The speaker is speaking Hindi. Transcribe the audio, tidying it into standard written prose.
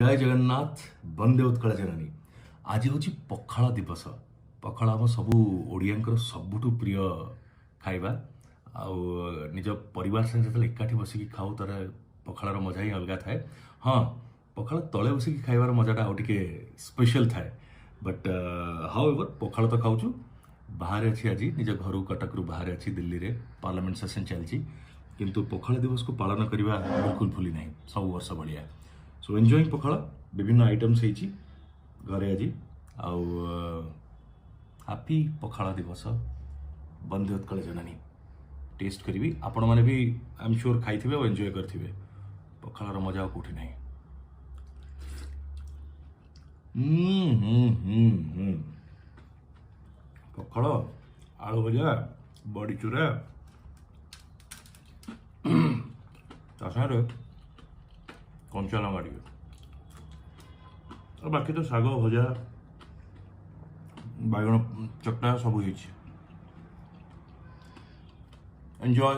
जय जगन्नाथ वंदे उत्कल जननी। आज हूँ पखाल दिवस। पखाल आम सबू ओडियांकर सबुठु प्रिय खाइबा। आउ निज परिवार संगे जो एकाठी बसिक खाऊ तार पखालार मजा ही अलग थाए। हाँ, पखाल तले बसिक खाइबार मजाटा आउ टिके स्पेशल थाए। बट हाउ एवर पखाल तो खाऊछु। बाहर अच्छी आज निज घर कटक रु बाहर अच्छी दिल्ली रे पार्लियामेंट सेशन चलती, किंतु पखाल दिवस को पालन करने बिल्कुल भूली ना सब वर्ष भाया। सो एंजॉयिंग पखाल विभिन्न आइटम्स घरे आज आउ हैप्पी पखाल दिवस वंदे उत्कल जननी। टेस्ट करी आपण मैंने भी आई एम श्योर खाई और एंजॉय करेंगे। पखालार मजा कौटी ना। पखाल आलू भजा बड़ी चूरा कंचा लंगा टे और बाकी तो शाग भजा बैगण चकटा सब एंजॉय।